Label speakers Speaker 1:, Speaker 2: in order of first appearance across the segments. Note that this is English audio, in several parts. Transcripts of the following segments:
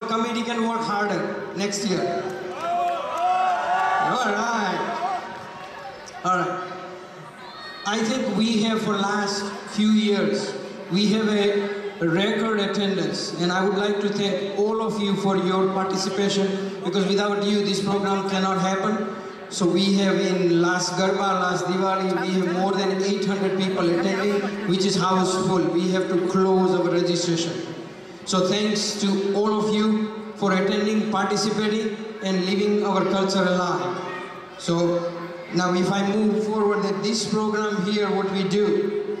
Speaker 1: committee can work harder next year. All right. All right. I think we have for last few years, we have a record attendance, and I would like to thank all of you for your participation, because without you this program cannot happen. So we have in last Garba, last Diwali, we have more than 800 people attending, which is house full. We have to close our registration. So thanks to all of you for attending, participating, and living our culture alive. So now if I move forward, that this program here, what we do,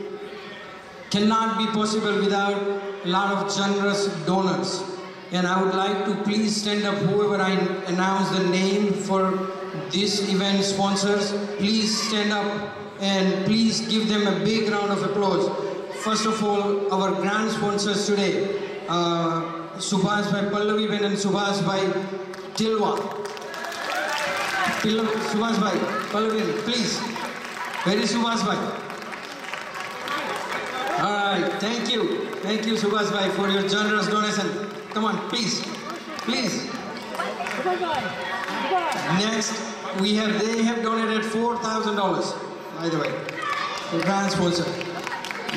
Speaker 1: cannot be possible without a lot of generous donors. And I would like to please stand up, whoever I announce the name for this event sponsors, please stand up and please give them a big round of applause. First of all, our grand sponsors today, Subhas Bhai Pallavi Ben and Subhas Bhai Tilwa. Subhas Bhai Pallavi, please. Where is Subhas Bhai? All right, thank you. Thank you, Subhas Bhai, for your generous donation. Come on, please, please. Next, they have donated $4,000, by the way, the grand sponsor.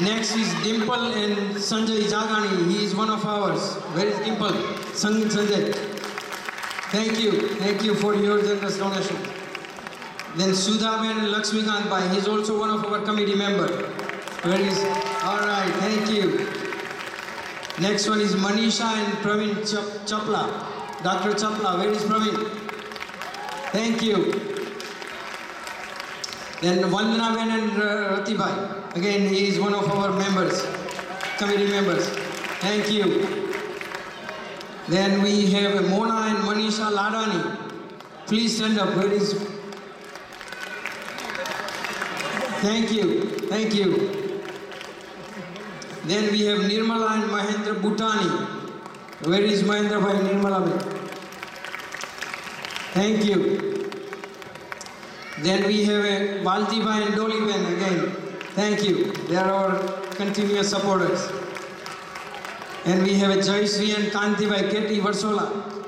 Speaker 1: Next is Dimple and Sanjay Jagani. He is one of ours. Where is Dimple? Sanjay. Thank you for your generous donation. Then Sudhaben and Lakshmikant Bhai, he is also one of our committee members. Where is? All right, thank you. Next one is Manisha and Praveen Chapla. Dr. Chapla, where is Praveen? Thank you. Then Vandana Ben and Rati Bhai. Again, he is one of our members, committee members. Thank you. Then we have Mona and Manisha Ladani. Please stand up. Where is? Thank you. Then we have Nirmala and Mahendra Bhutani. Where is Mahendra Bhai Nirmala Bhai? Thank you. Then we have Balti Bhai and Dolly Ben again. Thank you. They are our continuous supporters. And we have Jayshree and Kanti Bhai Keti Varsola.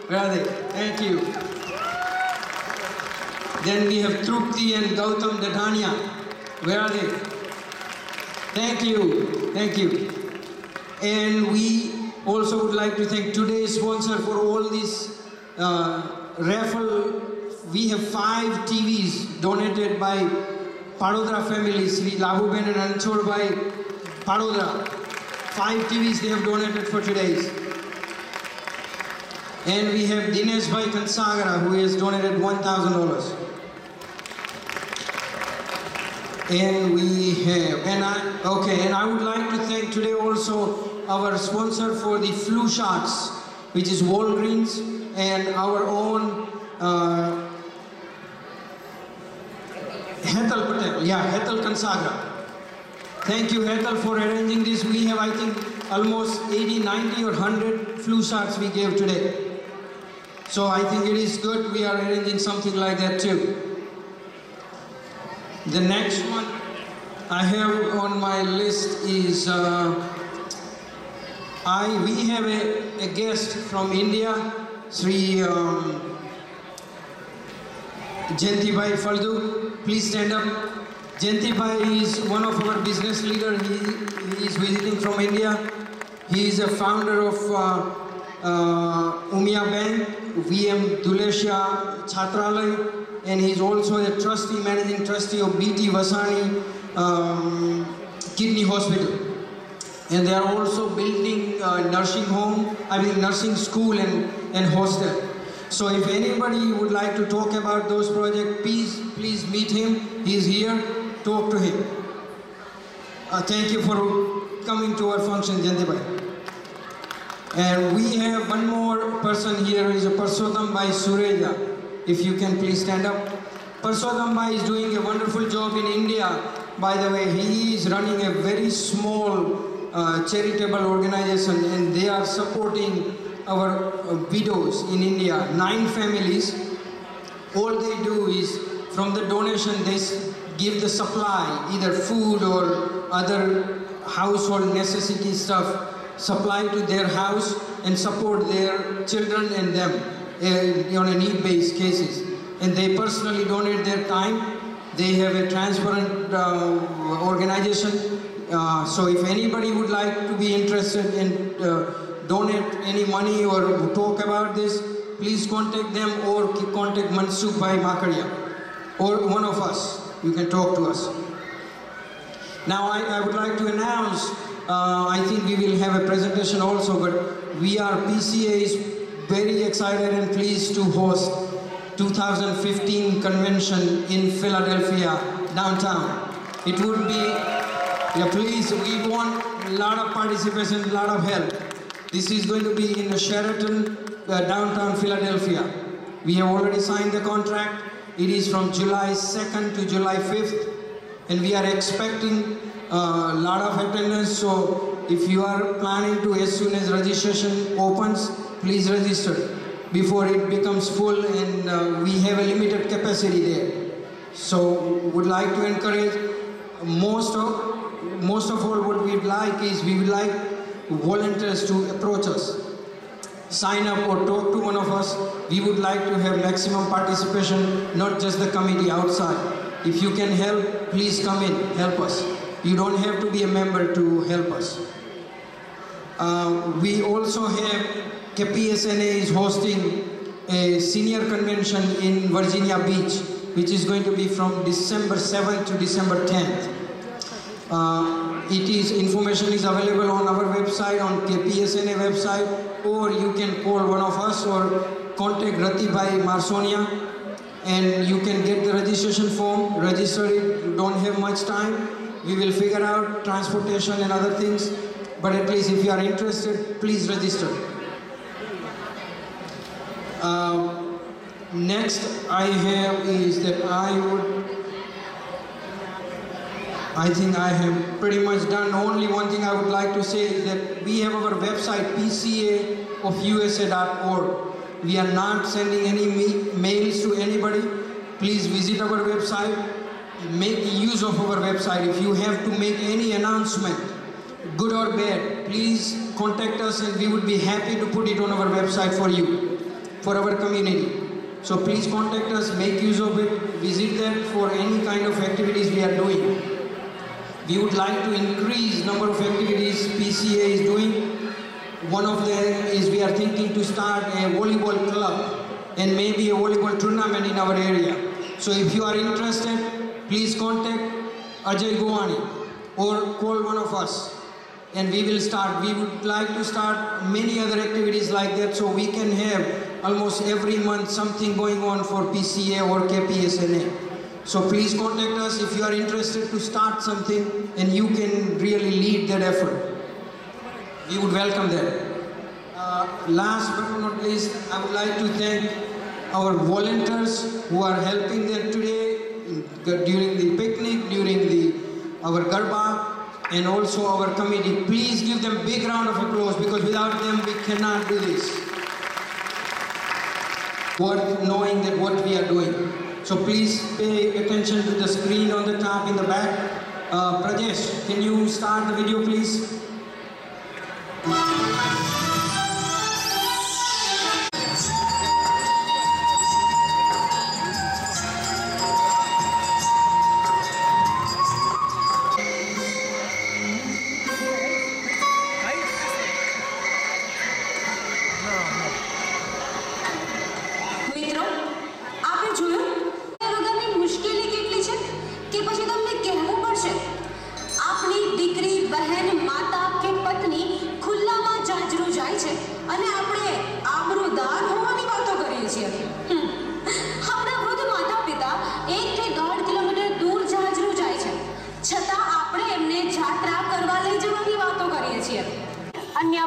Speaker 1: Where are they? Thank you. Then we have Trupti and Gautam Dadhania. Where are they? Thank you. And we also would like to thank today's sponsor for all this raffle. We have 5 TVs donated by Padodra family, Sri Lahuben and Anchor by Padodra. 5 TVs they have donated for today's. And we have Dinesh Bhai Kansagara, who has donated $1,000. And we have, and I would like to thank today also our sponsor for the flu shots, which is Walgreens, and our own Hetal Patel, Hetal Kansagra. Thank you, Hetal, for arranging this. We have, I think, almost 80, 90 or 100 flu shots we gave today. So I think it is good we are arranging something like that too. The next one I have on my list is, we have a guest from India, Sri Jayanti Bhai Faldu. Please stand up. Jayanti Bhai is one of our business leaders. He is visiting from India. He is a founder of Umia Bank, VM Dulesha Chhatralay, and he is also a trustee, managing trustee of BT Vasani Kidney Hospital. And they are also building nursing school and hostel. So if anybody would like to talk about those projects, please meet him. He is here. Talk to him. Thank you for coming to our function, Jayanti Bhai. And we have one more person here, is Parsotam Bhai Sureja. If you can please stand up. Parsotam Bhai is doing a wonderful job in India. By the way, he is running a very small charitable organization, and they are supporting our widows in India, 9 families. All they do is, from the donation, they give the supply, either food or other household necessity stuff, supply to their house, and support their children and them on a need-based cases. And they personally donate their time. They have a transparent organization. So if anybody would like to be interested in donate any money or talk about this, please contact them or contact Mansukh Bhai Makaria or one of us. You can talk to us. Now I would like to announce, I think we will have a presentation also, but PCA is very excited and pleased to host 2015 convention in Philadelphia, downtown. It would be, please, we want a lot of participation, a lot of help. This is going to be in the Sheraton, downtown Philadelphia. We have already signed the contract. It is from July 2nd to July 5th. And we are expecting a lot of attendance. So if you are planning to, as soon as registration opens, please register before it becomes full, and we have a limited capacity there. So would like to encourage most of all what we'd like is we would like volunteers to approach us, sign up or talk to one of us. We would like to have maximum participation, not just the committee outside. If you can help, please come in, help us. You don't have to be a member to help us. We also have KPSNA is hosting a senior convention in Virginia Beach, which is going to be from December 7th to December 10th. Information is available on our website, on KPSNA website, or you can call one of us or contact Rati Bhai Marsonia, and you can get the registration form, register it. You don't have much time. We will figure out transportation and other things, but at least if you are interested, please register. Next I have is that I think I have pretty much done. Only one thing I would like to say is that we have our website, pcaofusa.org. We are not sending any mails to anybody. Please visit our website. Make use of our website. If you have to make any announcement, good or bad, please contact us and we would be happy to put it on our website for you, for our community. So please contact us, make use of it, visit that for any kind of activities we are doing. We would like to increase number of activities PCA is doing. One of them is we are thinking to start a volleyball club and maybe a volleyball tournament in our area. So if you are interested, please contact Ajay Gowani or call one of us and we will start. We would like to start many other activities like that so we can have almost every month something going on for PCA or KPSNA. So please contact us if you are interested to start something and you can really lead that effort. We would welcome that. Last but not least, I would like to thank our volunteers who are helping them today during the picnic, during our Garba, and also our committee. Please give them a big round of applause because without them we cannot do this. Worth knowing that what we are doing. So please pay attention to the screen on the top in the back. Prajesh, can you start the video please?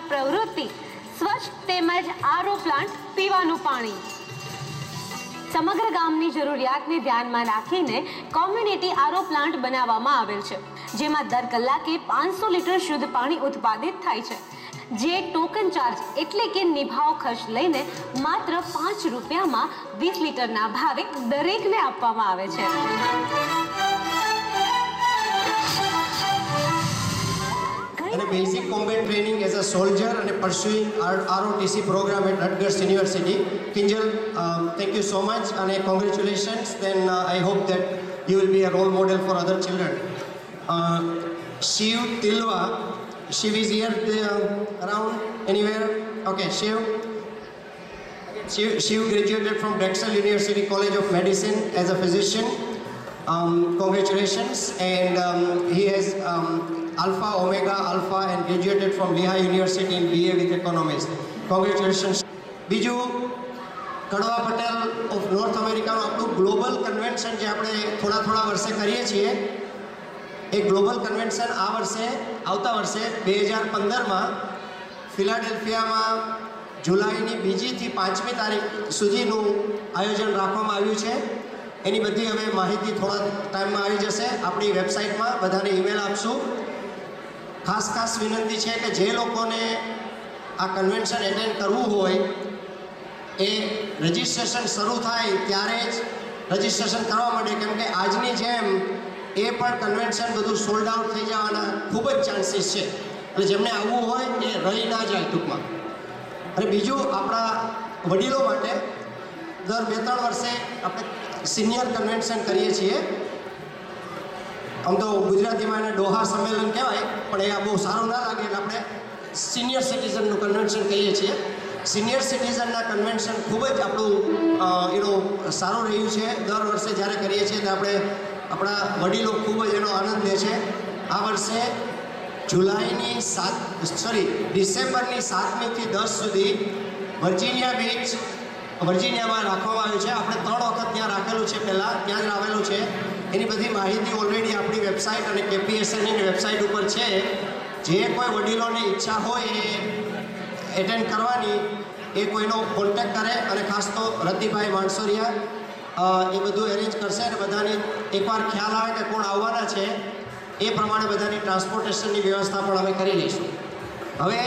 Speaker 2: પ્રવૃત્તિ સ્વચ્છ તેમજ આરો plant પીવાનું પાણી સમગ્ર ગામની જરૂરિયાતને ધ્યાનમાં રાખીને કોમ્યુનિટી આરો પ્લાન્ટ બનાવવામાં આવેલ છે જેમાં દર કલાકે 500 લિટર શુદ્ધ પાણી ઉત્પાદિત થાય છે જે ટોકન ચાર્જ એટલે કે નિભાવ ખર્ચ લઈને માત્ર 5 રૂપિયામાં 20 લિટરના ભાવે દરેકને આપવામાં આવે છે
Speaker 3: અને basic combat training as a soldier and pursuing ROTC program at Rutgers University. Kinjal, thank you so much and congratulations. Then I hope that you will be a role model for other children. Shiv Tilwa, Shiv is here around anywhere? Okay, Shiv graduated from Drexel University College of Medicine as a physician. Congratulations. And he has Alpha, Omega, Alpha and graduated from Lehigh University in BA with Economics. Congratulations. બીજું કડવા Patel of north અમેરિકાનું આપણું global convention જે આપણે થોડા વર્ષે કરીએ છીએ એ global convention આ વર્ષે આવતા વર્ષે 2015માં ફિલાડેલ્ફિયામાં જુલાઈની 2 થી 5મી તારીખ સુધીનું આયોજન રાખવામાં આવ્યું છે. એની બધી હવે માહિતી થોડા ટાઈમમાં આવી જશે. આપણી વેબસાઇટમાં બધાને ઈમેલ આપશું. ખાસ વિનંતી છે કે જે લોકોને આ કન્વેન્શન એટેન્ડ કરવું હોય એ રજિસ્ટ્રેશન શરૂ થાય ત્યારે જ રજિસ્ટ્રેશન કરવા માંડે, કેમ કે આજની જેમ એ પણ કન્વેન્શન બધું સોલ્ડ આઉટ થઈ જવાના ખૂબ જ ચાન્સીસ છે. એટલે જેમને આવવું હોય એ રહી ના જાય ટૂંકમાં. અને બીજું આપણા વડીલો માટે દર 2-3 વર્ષે આપણે સિનિયર કન્વેન્શન કરીએ છીએ. આમ તો ગુજરાતીમાં એને ડોહા સંમેલન કહેવાય, પણ એ બહુ સારું ના લાગે એટલે આપણે સિનિયર સિટીઝનનું કન્વેન્શન કહીએ છીએ. સિનિયર સિટીઝનના કન્વેન્શન ખૂબ જ આપણું એનું સારું રહ્યું છે. દર વર્ષે જ્યારે કરીએ છીએ ત્યારે આપણા વડીલો ખૂબ જ એનો આનંદ લે છે. આ વર્ષે ડિસેમ્બરની 7મી થી 10 સુધી વર્જિનિયા બીચ વર્જિનિયામાં રાખવામાં આવ્યું છે. આપણે 3 વખત ત્યાં રાખેલું છે, પહેલાં ત્યાં જ આવેલું છે. એની બધી માહિતી ઓલરેડી આપણી વેબસાઇટ અને KPSNની વેબસાઇટ ઉપર છે. જે કોઈ વડીલોની ઈચ્છા હોય એ એટેન્ડ કરવાની એ કોઈનો કોન્ટેક્ટ કરે અને ખાસ તો રતિભાઈ માણસોરિયા એ બધું એરેન્જ કરશે અને બધાની એકવાર ખ્યાલ આવે કે કોણ આવવાના છે એ પ્રમાણે બધાની ટ્રાન્સપોર્ટેશનની વ્યવસ્થા પણ અમે કરી લઈશું. હવે